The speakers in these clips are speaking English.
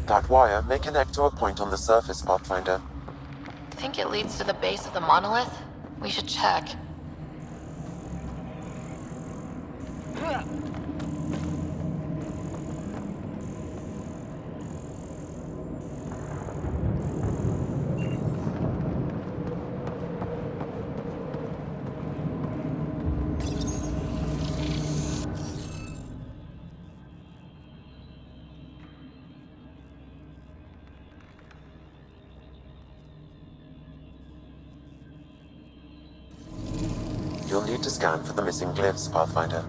That wire may connect to a point on the surface, Pathfinder. Think it leads to the base of the monolith? We should check. You'll need to scan for the missing glyphs, Pathfinder.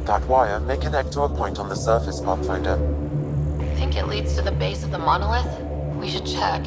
That wire may connect to a point on the surface, Pathfinder. Think it leads to the base of the monolith? We should check.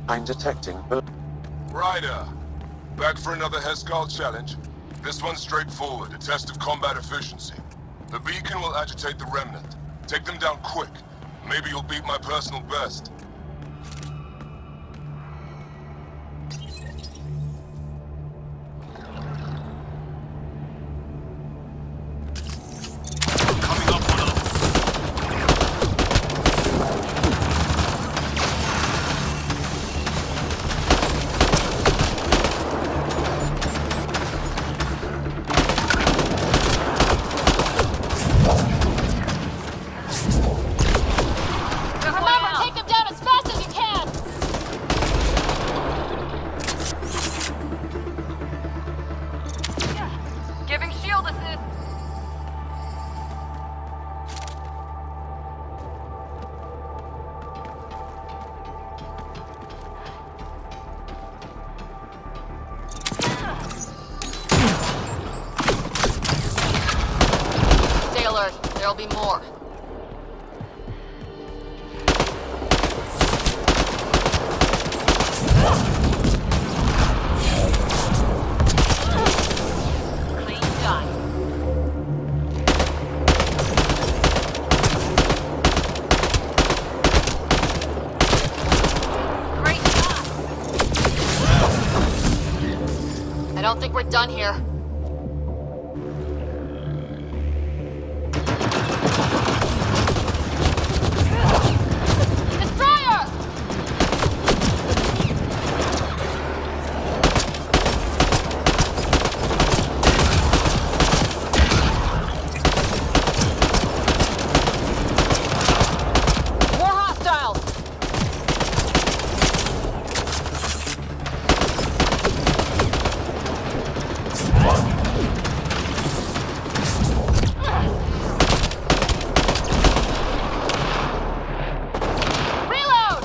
I'm detecting Ryder, back for another Heskal challenge? This one's straightforward, a test of combat efficiency. The beacon will agitate the remnant. Take them down quick. Maybe you'll beat my personal best. Coming up on us. Remember, take them down as fast as you can! Giving shield assist. Stay alert. There'll be more. Clean shot. Great shot. I don't think we're done here. Destroyer! More hostiles! Reload!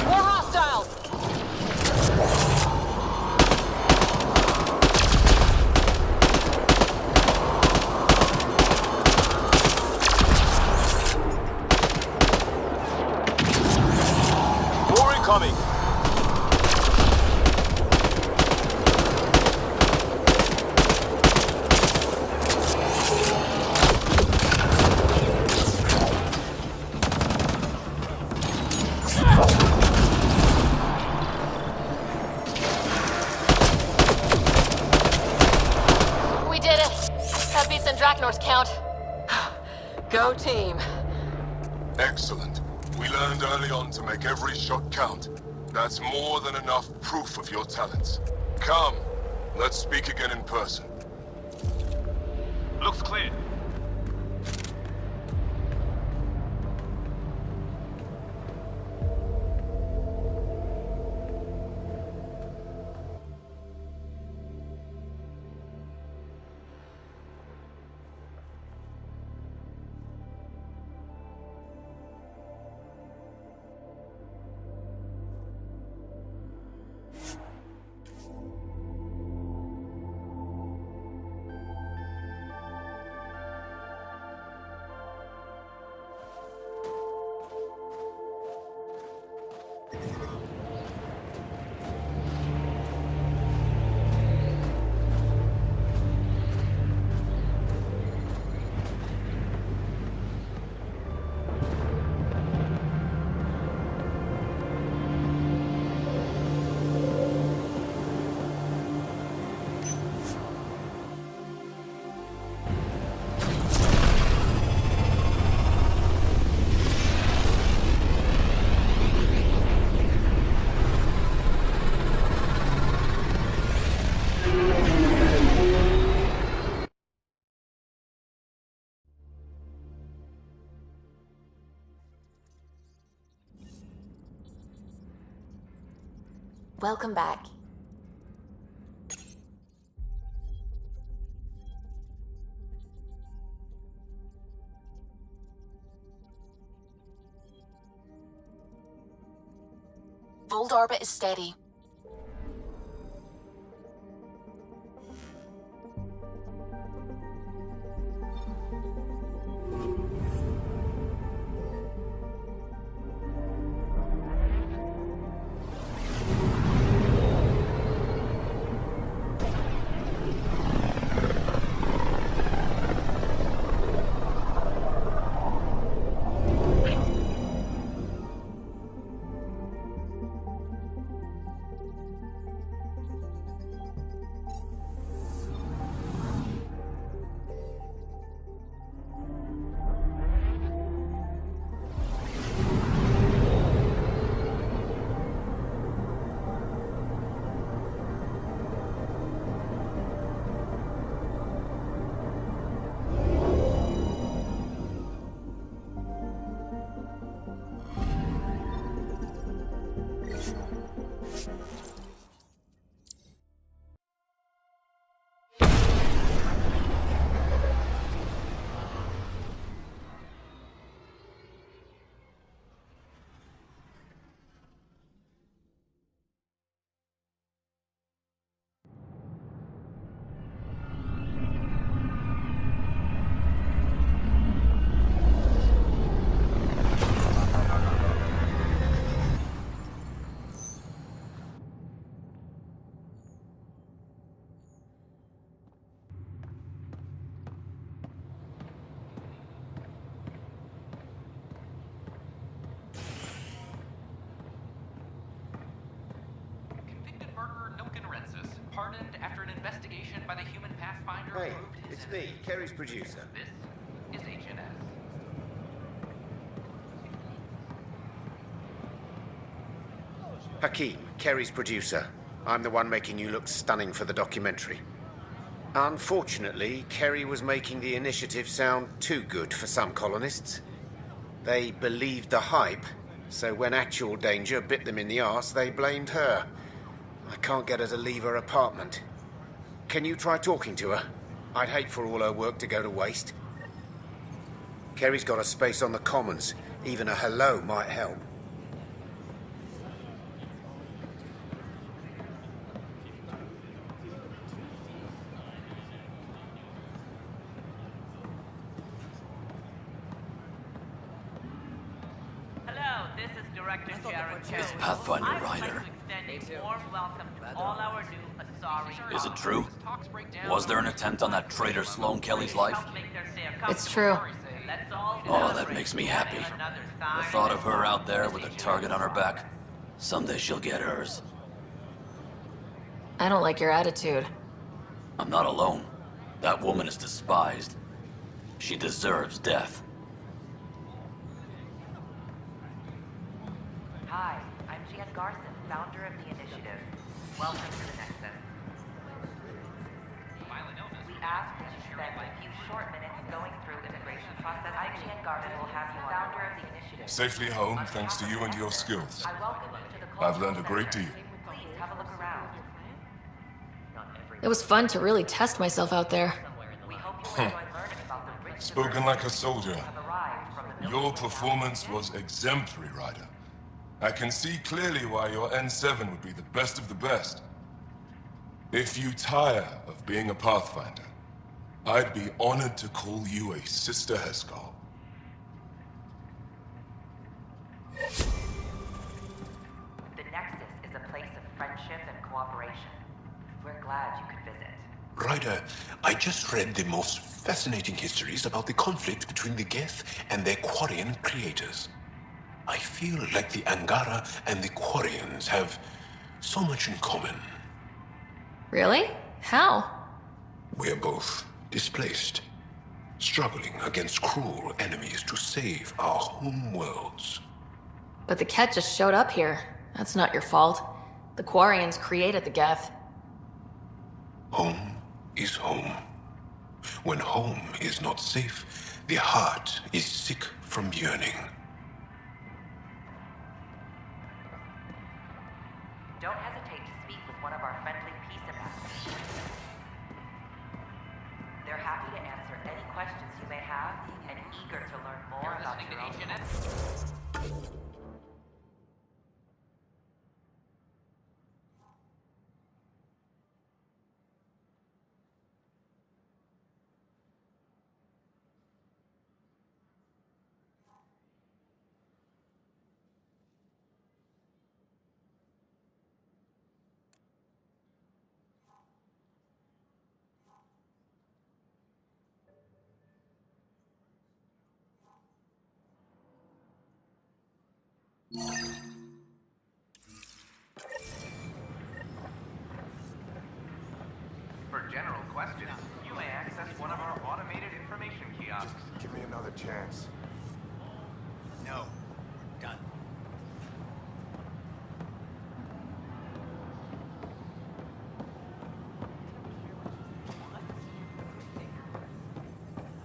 More hostiles! More incoming. We did it! That beats Andrachnor's count. Go team. Excellent. We learned early on to make every shot count. That's more than enough proof of your talents. Come, let's speak again in person. Looks clear. Welcome back. Fold orbit is steady. Pardoned after an investigation by the human Pathfinder. Hey, it's me, Kerry's producer. This is Agent S. Hakeem, Kerry's producer. I'm the one making you look stunning for the documentary. Unfortunately, Kerry was making the initiative sound too good for some colonists. They believed the hype, so when actual danger bit them in the arse, they blamed her. I can't get her to leave her apartment. Can you try talking to her? I'd hate for all her work to go to waste. Kerry's got a space on the Commons. Even a hello might help. Hello, this is Director Jared Kelly. It's Pathfinder I would like Ryder. to extend a warm welcome to all our new Asari. Is it true? Was there an attempt on that traitor Sloane Kelly's life? It's true. Oh, that makes me happy. The thought of her out there with a target on her back. Someday she'll get hers. I don't like your attitude. I'm not alone. That woman is despised. She deserves death. Hi, I'm Jan Garson, founder of the initiative. Welcome to the Nexus. We ask that you spend a few short minutes going through immigration process. I'm Jan Garson, will have you founder of the initiative. Safely home thanks to you and your skills. I welcome you to the I've learned a great deal. Please have a look around. It was fun to really test myself out there. We hope you enjoy learning about the rich Spoken like a soldier. have arrived from the Your performance was exemplary, Ryder. I can see clearly why your N7 would be the best of the best. If you tire of being a Pathfinder, I'd be honored to call you a Sister Heskal. The Nexus is a place of friendship and cooperation. We're glad you could visit. Ryder, I just read the most fascinating histories about the conflict between the Geth and their Quarian creators. I feel like the Angara and the Quarians have so much in common. Really? How? We're both displaced, struggling against cruel enemies to save our home worlds. But the Ket just showed up here. That's not your fault. The Quarians created the Geth. Home is home. When home is not safe, the heart is sick from yearning. Don't hesitate to speak with one of our friendly peace ambassadors. They're happy to answer any questions you may have and eager to learn more about your own. general questions, you may access one of our automated information kiosks. Just give me another chance. No. Done.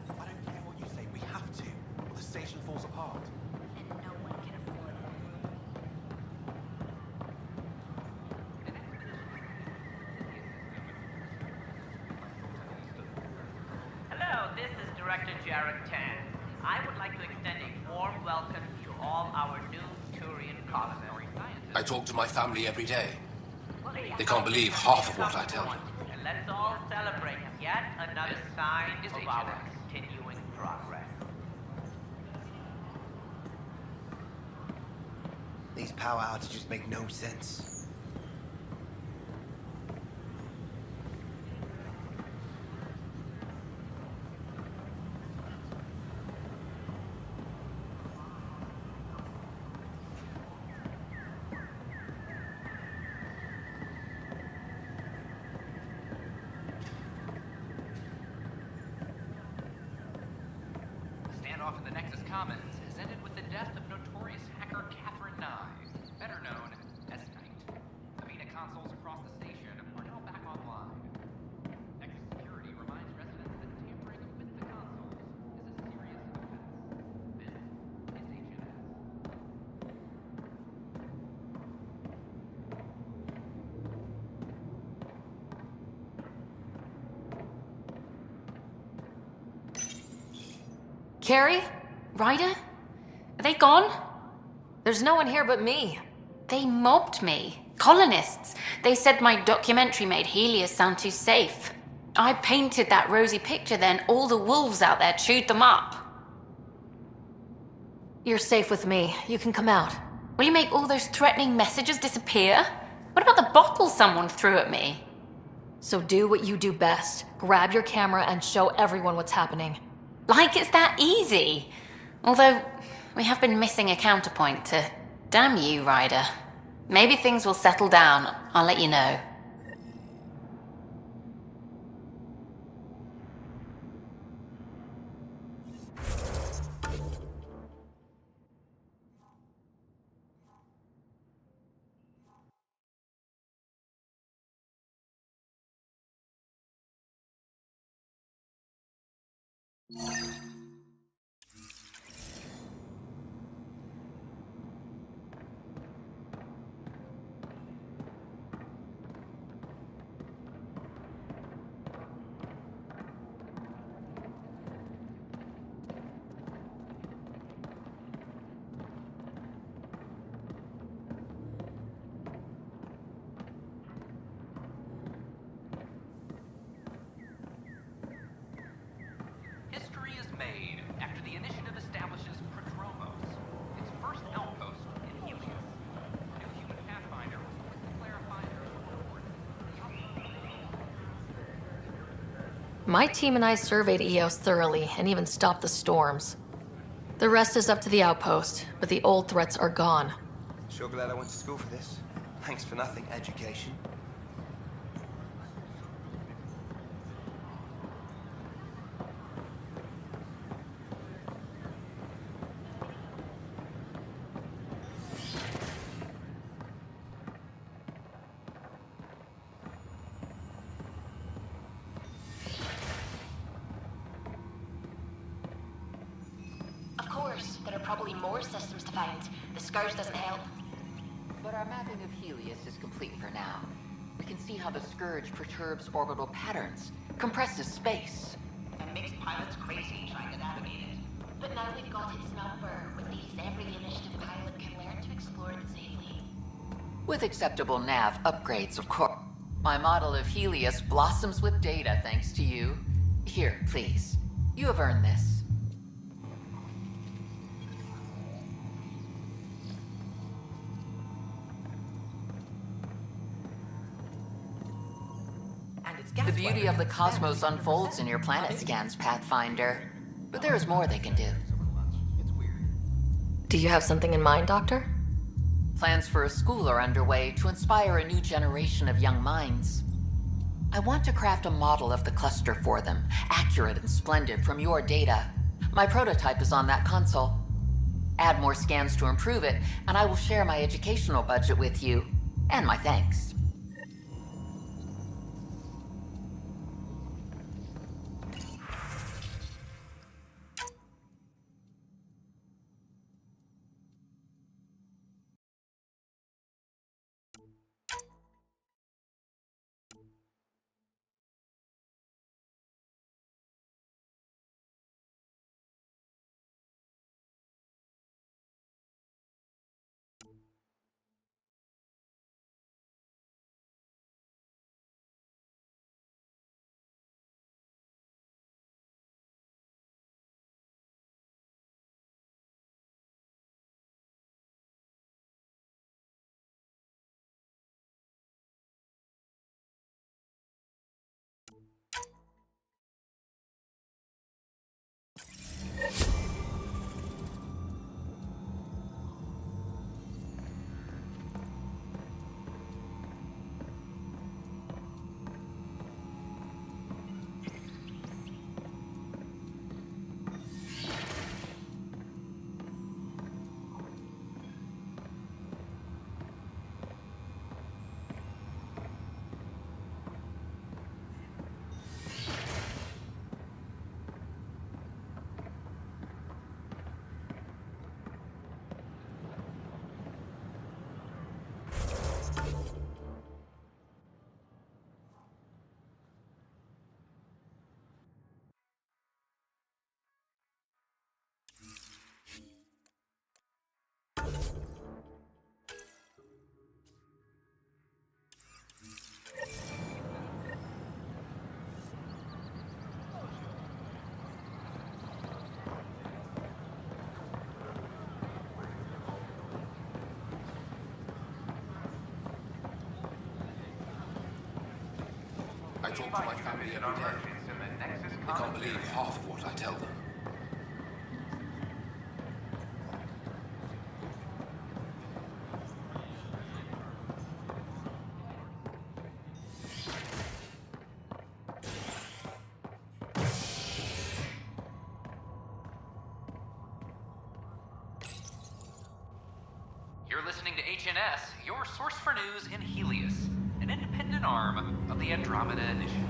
I don't care what you say. We have to, or the station falls apart. And no one can afford it. Hello, this is Director Jarrett Tan. I would like to extend a warm welcome to all our new Turian colonists. I talk to my family every day. They can't believe half of what I tell them. And let's all celebrate yet another sign of our continuing progress. These power outages make no sense. Standoff in the Nexus Commons has ended with the death of notorious hacker Catherine Nye, better known as Knight. Amina consoles across the station are now back online. Nexus Security reminds residents that tampering with the consoles is a serious offense. This is HNS. Carrie? Ryder? Are they gone? There's no one here but me. They mobbed me. Colonists. They said my documentary made Helios sound too safe. I painted that rosy picture, then all the wolves out there chewed them up. You're safe with me. You can come out. Will you make all those threatening messages disappear? What about the bottle someone threw at me? So do what you do best. Grab your camera and show everyone what's happening. Like it's that easy. Although, we have been missing a counterpoint to... Damn you, Ryder. Maybe things will settle down. I'll let you know. History is made after the initiative establishes Prodromos, its first outpost in Helios. New human pathfinder will quickly clarify their forward. My team and I surveyed EOS thoroughly and even stopped the storms. The rest is up to the outpost, but the old threats are gone. Sure glad I went to school for this. Thanks for nothing, education. Of course, there are probably more systems to find. The Scourge doesn't help. But our mapping of Helios is complete for now. We can see how the Scourge perturbs orbital patterns, compresses space. And makes pilots crazy trying to navigate it. But now we've got its number. With these, every initiative pilot can learn to explore it safely. With acceptable nav upgrades, of course. My model of Helios blossoms with data thanks to you. Here, please. You have earned this. The beauty of the cosmos unfolds in your planet scans, Pathfinder. But there is more they can do. Do you have something in mind, Doctor? Plans for a school are underway to inspire a new generation of young minds. I want to craft a model of the cluster for them, accurate and splendid from your data. My prototype is on that console. Add more scans to improve it, and I will share my educational budget with you, and my thanks. I talk to my family every day. They can't believe half of what I tell them. You're listening to HNS, your source for news in Helios, an independent arm of the Andromeda Initiative.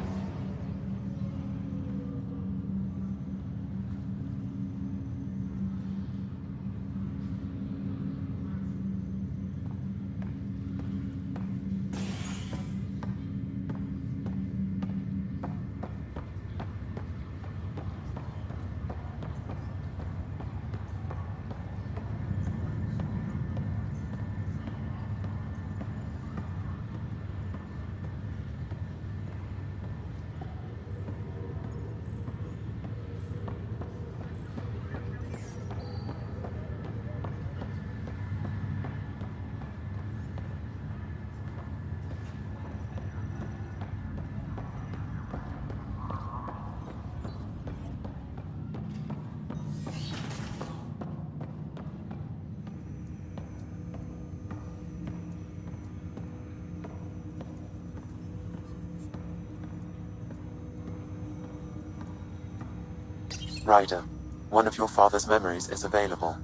Ryder, one of your father's memories is available.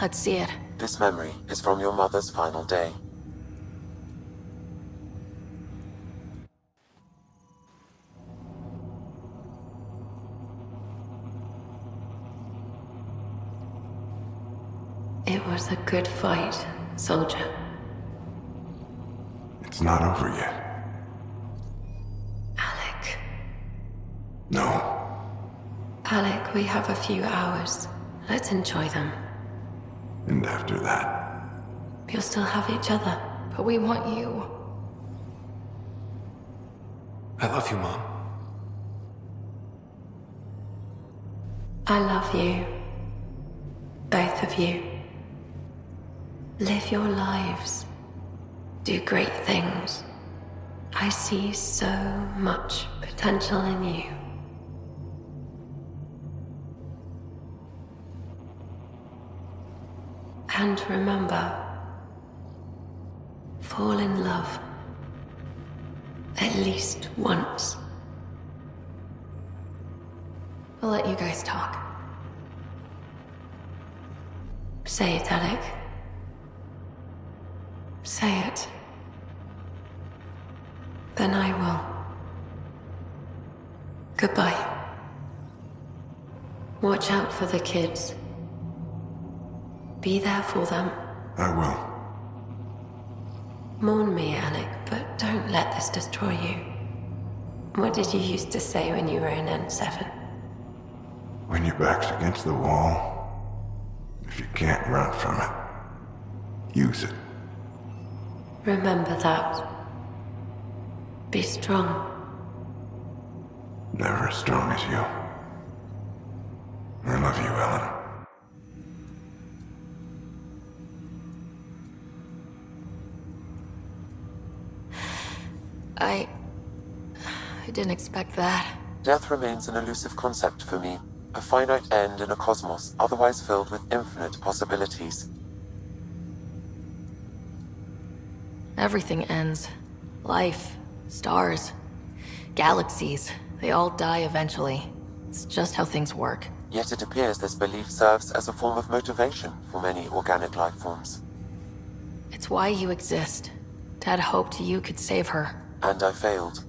Let's see it. This memory is from your mother's final day. It was a good fight, soldier. It's not over yet. Alec. No. Alec, we have a few hours. Let's enjoy them. And after that? You'll still have each other. But we want you. I love you, Mom. I love you. Both of you. Live your lives. Do great things. I see so much potential in you. And remember, fall in love At least once. I'll let you guys talk. Say it, Alec. Say it. Then I will. Goodbye. Watch out for the kids. Be there for them. I will. Mourn me, Alec, but don't let this destroy you. What did you used to say when you were in N7? When your back's against the wall, if you can't run from it, use it. Remember that. Be strong. Never as strong as you. I love you, Ellen. I didn't expect that. Death remains an elusive concept for me. A finite end in a cosmos otherwise filled with infinite possibilities. Everything ends. Life, stars, galaxies. They all die eventually. It's just how things work. Yet it appears this belief serves as a form of motivation for many organic life forms. It's why you exist. Dad hoped you could save her. And I failed.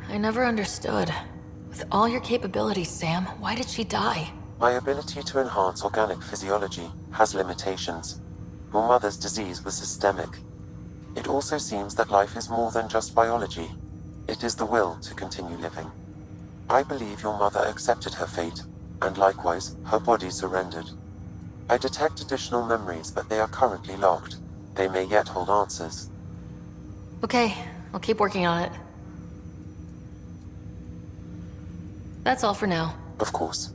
I never understood. With all your capabilities, Sam, why did she die? My ability to enhance organic physiology has limitations. Your mother's disease was systemic. It also seems that life is more than just biology. It is the will to continue living. I believe your mother accepted her fate, and likewise, her body surrendered. I detect additional memories, but they are currently locked. They may yet hold answers. Okay, I'll keep working on it. That's all for now. Of course.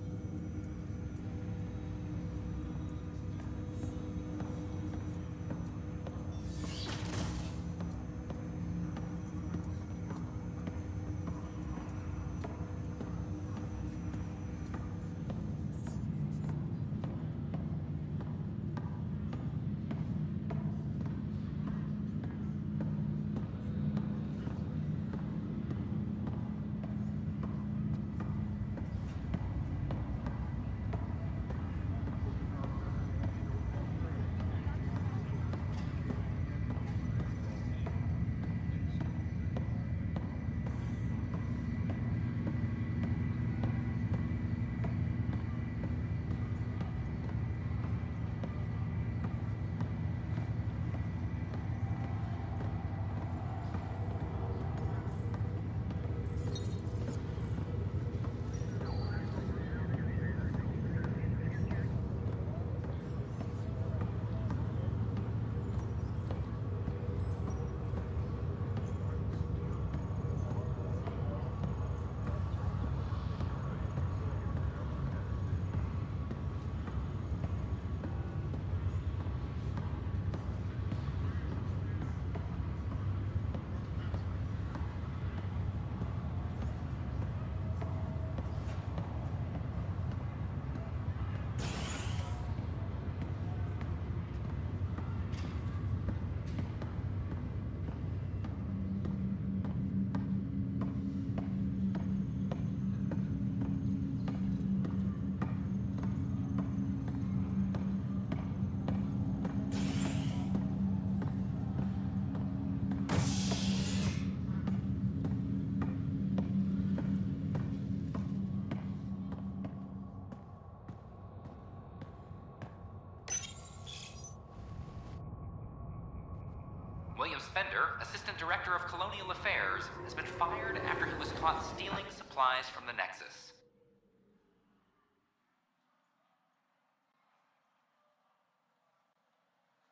William Spender, Assistant Director of Colonial Affairs, has been fired after he was caught stealing supplies from the Nexus.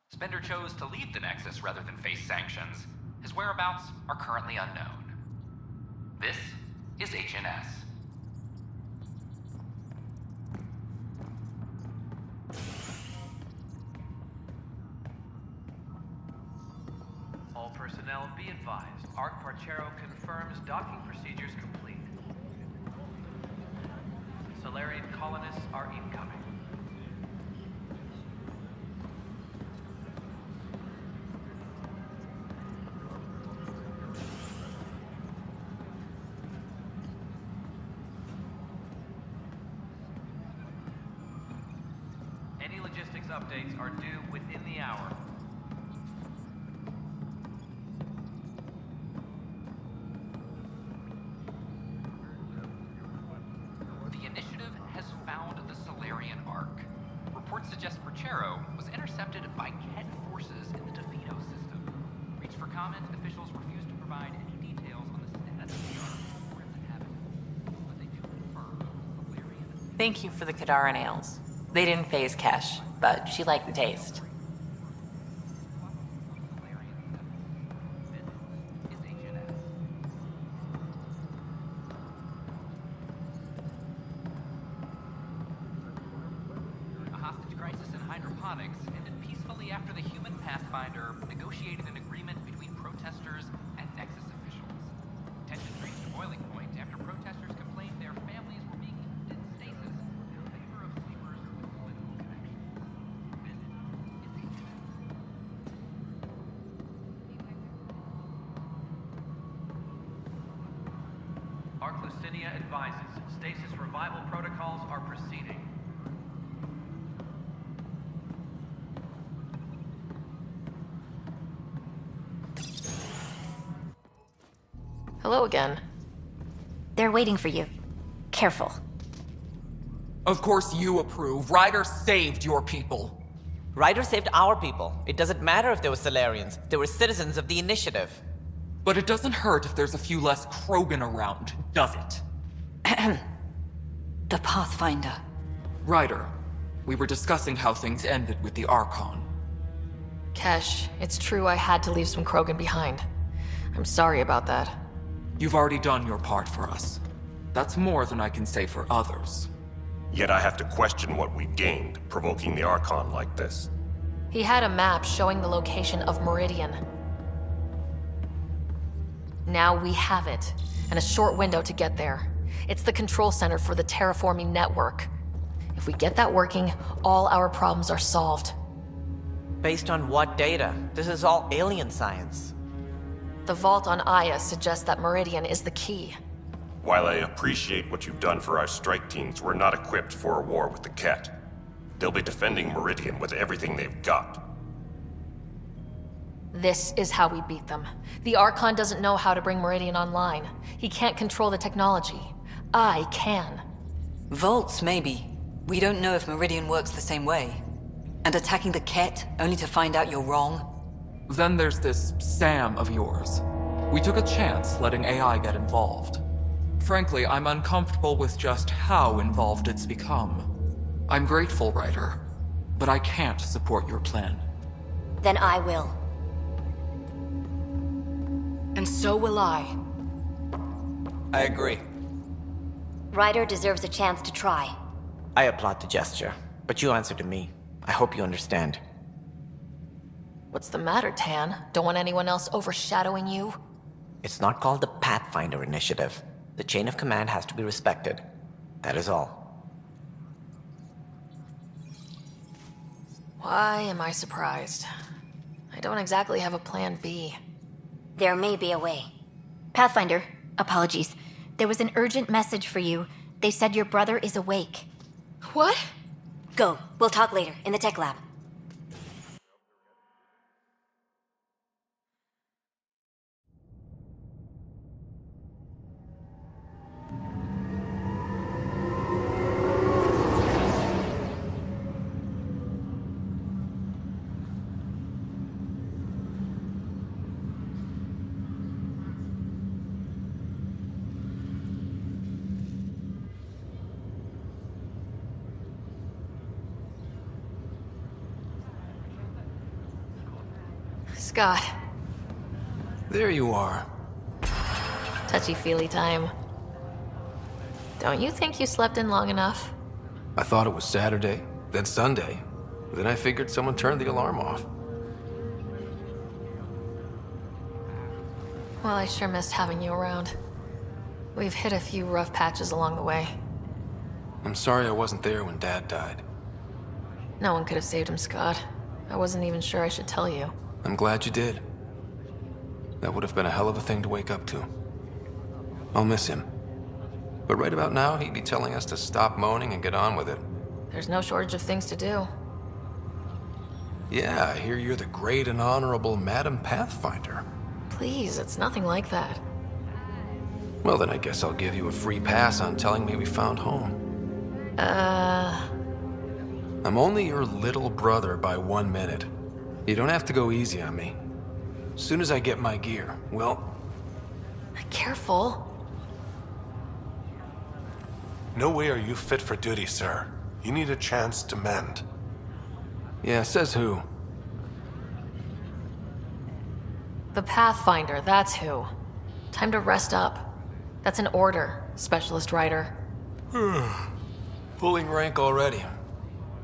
Spender chose to leave the Nexus rather than face sanctions. His whereabouts are currently unknown. This is HNS. All personnel be advised. Arc Parchero confirms docking procedures complete. Solarian colonists are incoming. Status updates are due within the hour. The initiative has found the Solarian Ark. Reports suggest Perchero was intercepted by Ket forces in the DeVito system. Reached for comment, officials refused to provide any details on the status of the Ark or its inhabitants. But they do confirm Solarian... Thank you for the Kadara nails. They didn't phase Kesh, but she liked the taste. A hostage crisis in hydroponics ended peacefully after the human Pathfinder negotiated an agreement between protesters and Nexus officials. Tensions reached a boiling point after protesters complained their families were being kept in stasis in favor of sleepers with political connections. This is Arc Lucinia advises stasis revival protocols are proceeding. Hello again. They're waiting for you. Careful. Of course you approve. Ryder saved your people. Ryder saved our people. It doesn't matter if they were Solarians. They were citizens of the Initiative. But it doesn't hurt if there's a few less Krogan around, does it? The Pathfinder. Ryder, we were discussing how things ended with the Archon. Kesh, it's true I had to leave some Krogan behind. I'm sorry about that. You've already done your part for us. That's more than I can say for others. Yet I have to question what we gained, provoking the Archon like this. He had a map showing the location of Meridian. Now we have it, and a short window to get there. It's the control center for the terraforming network. If we get that working, all our problems are solved. Based on what data? This is all alien science. The vault on Aya suggests that Meridian is the key. While I appreciate what you've done for our strike teams, we're not equipped for a war with the Ket. They'll be defending Meridian with everything they've got. This is how we beat them. The Archon doesn't know how to bring Meridian online. He can't control the technology. I can. Vaults, maybe. We don't know if Meridian works the same way. And attacking the Ket, only to find out you're wrong? Then there's this Sam of yours. We took a chance letting AI get involved. Frankly, I'm uncomfortable with just how involved it's become. I'm grateful, Ryder, but I can't support your plan. Then I will. And so will I. I agree. Ryder deserves a chance to try. I applaud the gesture, but you answer to me. I hope you understand. What's the matter, Tan? Don't want anyone else overshadowing you? It's not called the Pathfinder Initiative. The chain of command has to be respected. That is all. Why am I surprised? I don't exactly have a plan B. There may be a way. Pathfinder, apologies. There was an urgent message for you. They said your brother is awake. What? Go. We'll talk later, in the tech lab. Scott. There you are. Touchy-feely time. Don't you think you slept in long enough? I thought it was Saturday, then Sunday. Then I figured someone turned the alarm off. Well, I sure missed having you around. We've hit a few rough patches along the way. I'm sorry I wasn't there when Dad died. No one could have saved him, Scott. I wasn't even sure I should tell you. I'm glad you did. That would have been a hell of a thing to wake up to. I'll miss him. But right about now, he'd be telling us to stop moaning and get on with it. There's no shortage of things to do. Yeah, I hear you're the great and honorable Madam Pathfinder. Please, it's nothing like that. Well, then I guess I'll give you a free pass on telling me we found home. I'm only your little brother by 1 minute. You don't have to go easy on me. As soon as I get my gear, well... Careful. No way are you fit for duty, sir. You need a chance to mend. Yeah, says who? The Pathfinder, that's who. Time to rest up. That's an order, Specialist Ryder. Pulling rank already.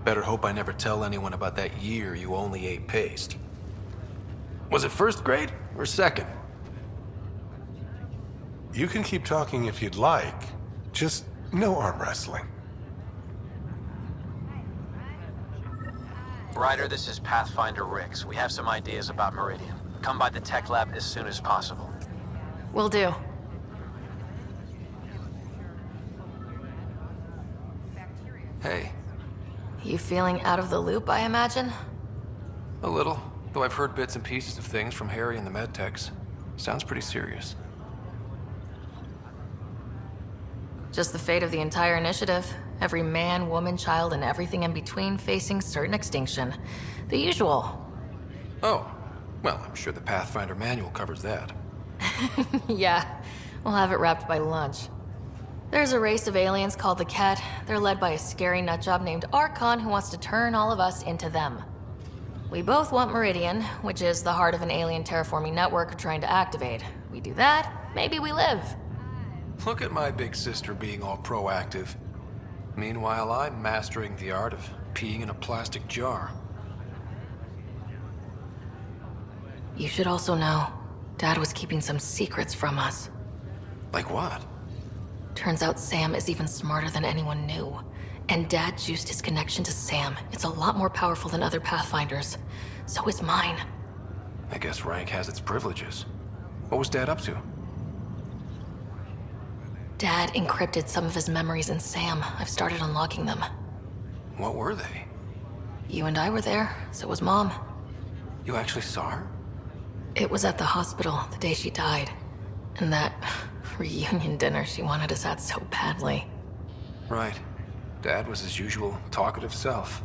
Better hope I never tell anyone about that year you only ate paste. Was it first grade or second? You can keep talking if you'd like. Just no arm wrestling. Ryder, this is Pathfinder Rix. We have some ideas about Meridian. Come by the tech lab as soon as possible. Will do. Hey. You feeling out of the loop, I imagine? A little, though I've heard bits and pieces of things from Harry and the medtechs. Sounds pretty serious. Just the fate of the entire initiative. Every man, woman, child, and everything in between facing certain extinction. The usual. Oh, well, I'm sure the Pathfinder manual covers that. Yeah, we'll have it wrapped by lunch. There's a race of aliens called the Ket. They're led by a scary nutjob named Archon who wants to turn all of us into them. We both want Meridian, which is the heart of an alien terraforming network we're trying to activate. We do that, maybe we live. Look at my big sister being all proactive. Meanwhile, I'm mastering the art of peeing in a plastic jar. You should also know, Dad was keeping some secrets from us. Like what? Turns out Sam is even smarter than anyone knew. And Dad juiced his connection to Sam. It's a lot more powerful than other Pathfinders. So is mine. I guess rank has its privileges. What was Dad up to? Dad encrypted some of his memories in Sam. I've started unlocking them. What were they? You and I were there, so was Mom. You actually saw her? It was at the hospital the day she died. And that reunion dinner she wanted us at so badly. Right. Dad was his usual talkative self.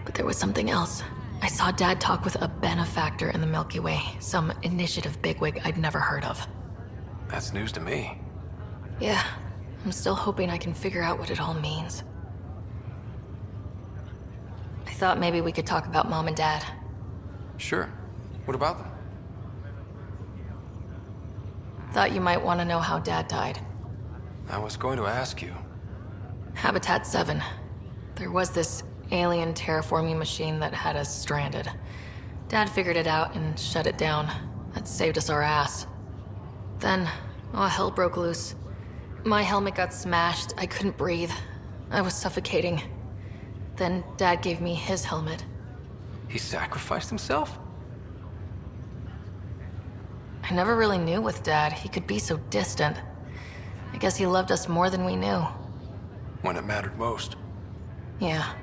But there was something else. I saw Dad talk with a benefactor in the Milky Way, some initiative bigwig I'd never heard of. That's news to me. Yeah, I'm still hoping I can figure out what it all means. I thought maybe we could talk about Mom and Dad. Sure. What about them? Thought you might want to know how Dad died. I was going to ask you. Habitat 7. There was this alien terraforming machine that had us stranded. Dad figured it out and shut it down. That saved us our ass. Then, hell broke loose. My helmet got smashed. I couldn't breathe. I was suffocating. Then Dad gave me his helmet. He sacrificed himself? I never really knew with Dad. He could be so distant. I guess he loved us more than we knew. When it mattered most. Yeah.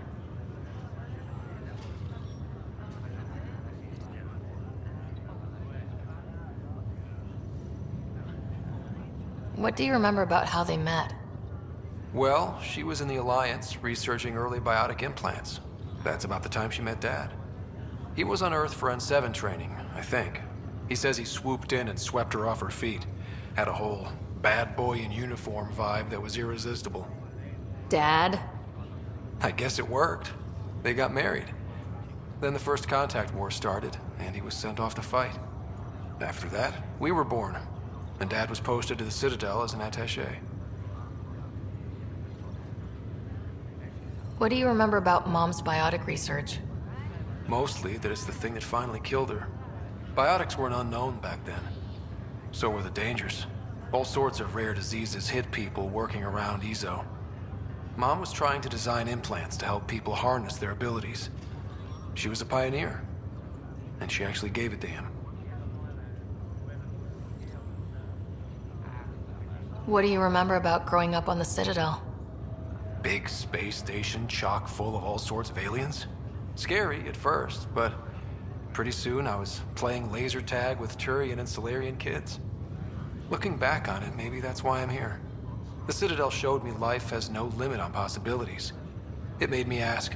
What do you remember about how they met? Well, she was in the Alliance, researching early biotic implants. That's about the time she met Dad. He was on Earth for N7 training, I think. He says he swooped in and swept her off her feet. Had a whole bad boy in uniform vibe that was irresistible. Dad? I guess it worked. They got married. Then the First Contact War started, and he was sent off to fight. After that, we were born, and Dad was posted to the Citadel as an attaché. What do you remember about Mom's biotic research? Mostly that it's the thing that finally killed her. Biotics were an unknown back then. So were the dangers. All sorts of rare diseases hit people working around EZO. Mom was trying to design implants to help people harness their abilities. She was a pioneer, and she actually gave it to him. What do you remember about growing up on the Citadel? Big space station chock full of all sorts of aliens? Scary at first, but pretty soon I was playing laser tag with Turian and Solarian kids. Looking back on it, maybe that's why I'm here. The Citadel showed me life has no limit on possibilities. It made me ask,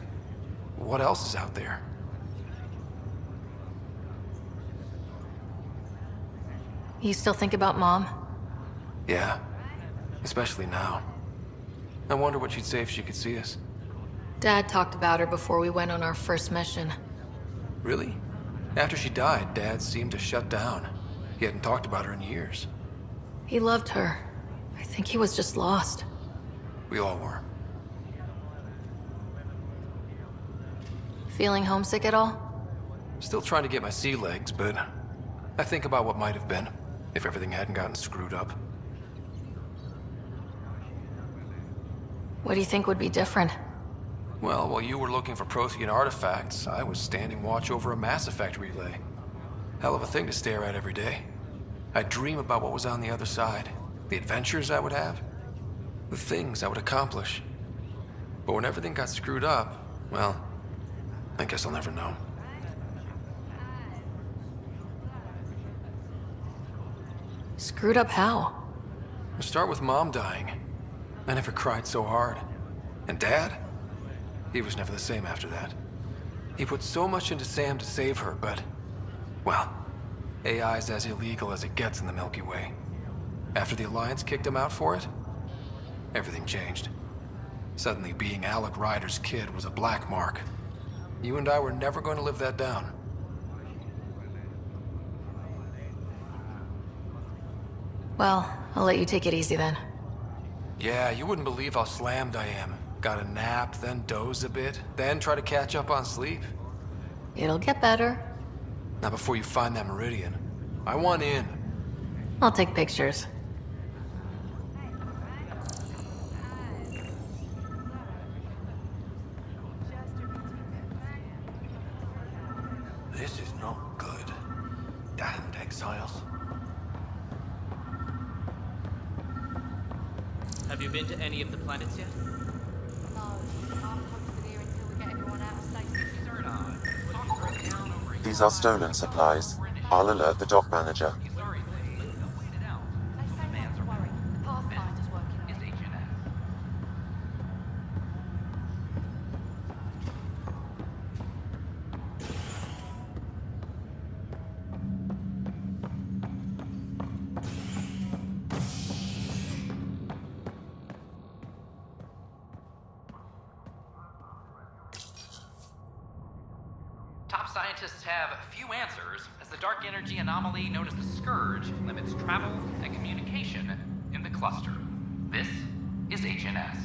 what else is out there? You still think about Mom? Yeah, especially now. I wonder what she'd say if she could see us. Dad talked about her before we went on our first mission. Really? After she died, Dad seemed to shut down. He hadn't talked about her in years. He loved her. I think he was just lost. We all were. Feeling homesick at all? Still trying to get my sea legs, but I think about what might have been if everything hadn't gotten screwed up. What do you think would be different? Well, while you were looking for Prothean artifacts, I was standing watch over a Mass Effect relay. Hell of a thing to stare at every day. I'd dream about what was on the other side, the adventures I would have, the things I would accomplish. But when everything got screwed up, well, I guess I'll never know. Screwed up how? Start with Mom dying. I never cried so hard. And Dad? He was never the same after that. He put so much into Sam to save her, but... well, AI's as illegal as it gets in the Milky Way. After the Alliance kicked him out for it, everything changed. Suddenly being Alec Ryder's kid was a black mark. You and I were never going to live that down. Well, I'll let you take it easy then. Yeah, you wouldn't believe how slammed I am. Gotta nap, then doze a bit, then try to catch up on sleep. It'll get better. Not before you find that Meridian. I want in. I'll take pictures. This is not good. Damned exiles. Have you been to any of the planets yet? No, I'm posted here until we get everyone out of station. These are stolen supplies. I'll alert the dock manager. Top scientists have few answers, as the dark energy anomaly known as the Scourge limits travel and communication in the cluster. This is HNS.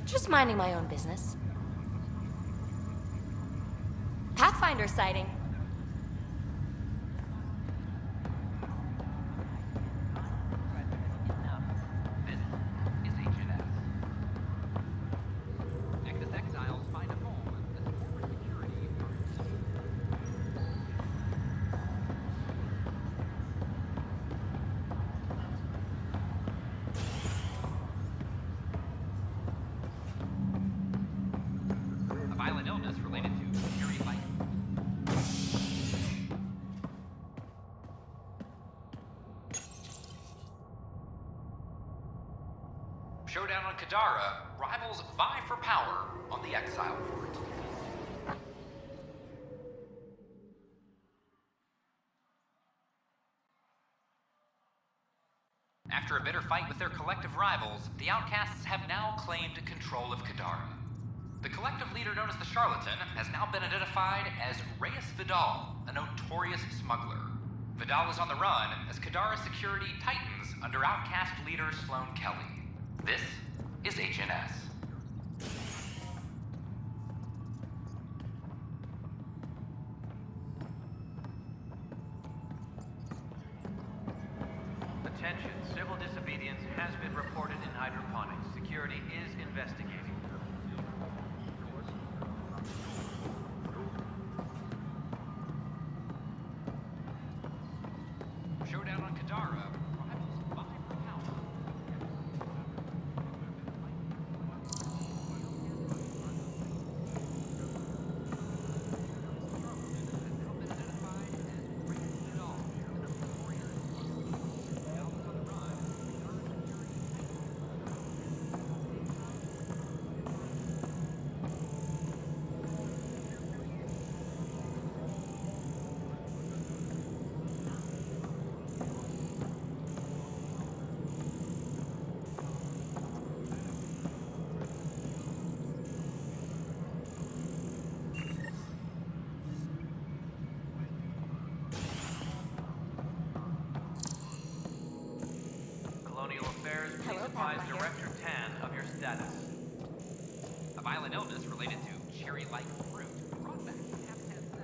Just minding my own business. Pathfinder sighting. Showdown on Kadara. Rivals vie for power on the Exile Fort. After a bitter fight with their collective rivals, the Outcasts have now claimed control of Kadara. The collective leader known as the Charlatan has now been identified as Reyes Vidal, a notorious smuggler. Vidal is on the run as Kadara security tightens under Outcast leader Sloane Kelly. This is HNS. Attention, civil disobedience has been reported in hydroponics. Security is investigating. Showdown on Kadara. Rivals vie for power. Colonial Affairs, please advise Director Tan of your status. A violent illness related to cherry-like fruit brought back to Habitat 7.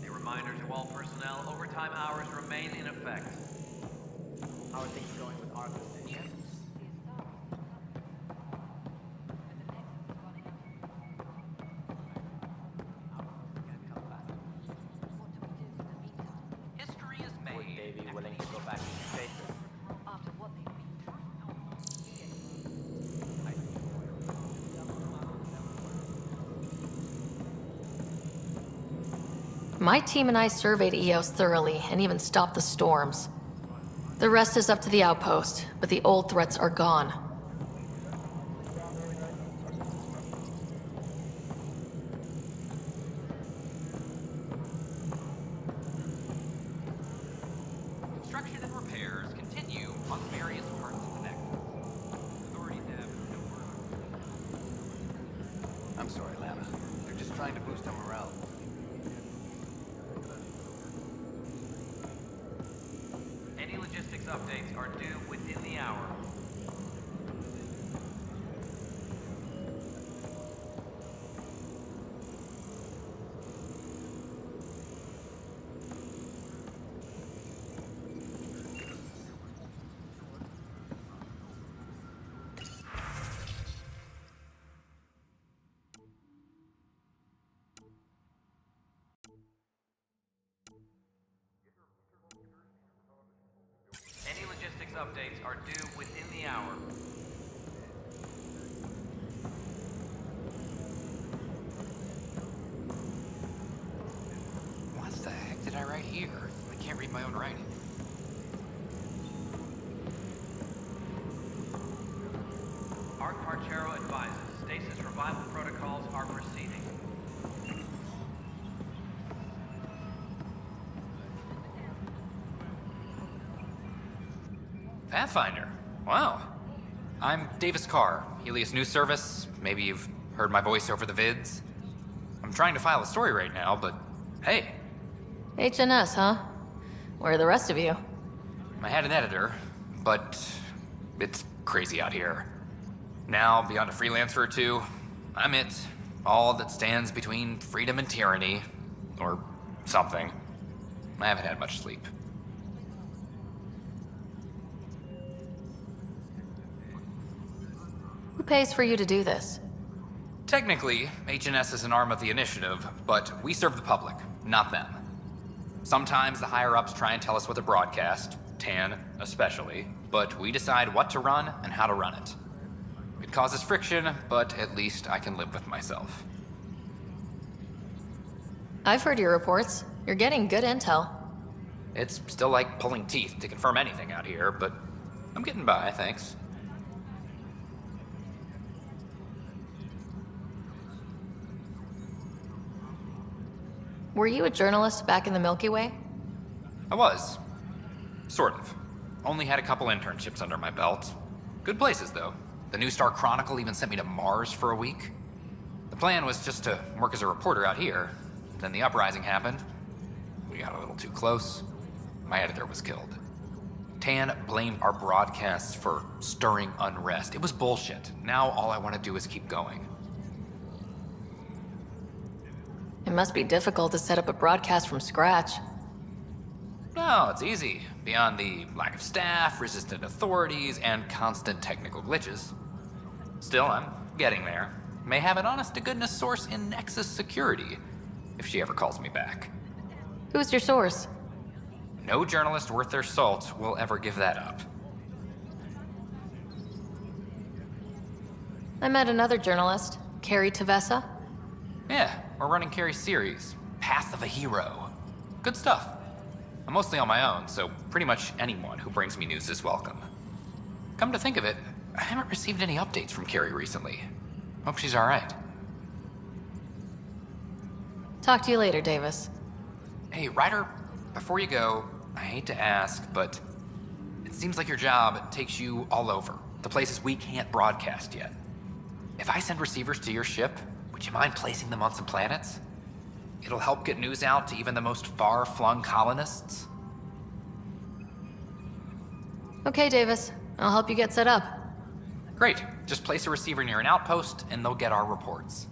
A reminder to all personnel, overtime hours remain in effect. How are things going with Arthur's station? History is made. Would they be willing to go back to the station? My team and I surveyed EOS thoroughly and even stopped the storms. The rest is up to the outpost, but the old threats are gone. Construction and repairs continue on various parts of the nexus. Authorities have no word. I'm sorry, Lana. They're just trying to boost our morale. Any logistics updates are due within the hour. Any logistics updates are due within the hour. What the heck did I write here? I can't read my own writing. Art Parchero advises stasis revival protocols are proceeding. Pathfinder. Wow. I'm Davis Carr, Helios News Service. Maybe you've heard my voice over the vids. I'm trying to file a story right now, but hey, HNS, huh? Where are the rest of you? I had an editor, but it's crazy out here. Now, beyond a freelancer or two, I'm it. All that stands between freedom and tyranny. Or something. I haven't had much sleep. Who pays for you to do this? Technically, HNS is an arm of the initiative, but we serve the public, not them. Sometimes the higher-ups try and tell us what to broadcast, Tan especially, but we decide what to run and how to run it. It causes friction, but at least I can live with myself. I've heard your reports. You're getting good intel. It's still like pulling teeth to confirm anything out here, but I'm getting by, thanks. Were you a journalist back in the Milky Way? I was. Sort of. Only had a couple internships under my belt. Good places, though. The New Star Chronicle even sent me to Mars for a week. The plan was just to work as a reporter out here. Then the uprising happened. We got a little too close. My editor was killed. Tan blamed our broadcasts for stirring unrest. It was bullshit. Now all I want to do is keep going. It must be difficult to set up a broadcast from scratch. No, it's easy. Beyond the lack of staff, resistant authorities, and constant technical glitches. Still, I'm getting there. May have an honest-to-goodness source in Nexus Security, if she ever calls me back. Who's your source? No journalist worth their salt will ever give that up. I met another journalist, Carrie Tavessa. Yeah, we're running Carrie's series, Path of a Hero. Good stuff. I'm mostly on my own, so pretty much anyone who brings me news is welcome. Come to think of it, I haven't received any updates from Carrie recently. Hope she's alright. Talk to you later, Davis. Hey, Ryder, before you go, I hate to ask, but it seems like your job takes you all over, the places we can't broadcast yet. If I send receivers to your ship, would you mind placing them on some planets? It'll help get news out to even the most far-flung colonists. Okay, Davis. I'll help you get set up. Great. Just place a receiver near an outpost, and they'll get our reports.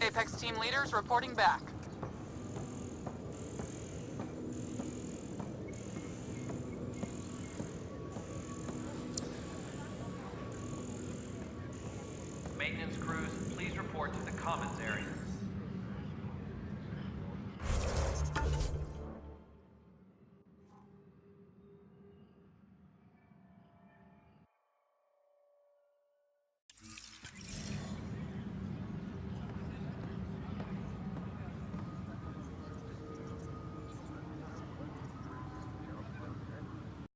Apex team leaders reporting back. Maintenance crews, please report to the commons area.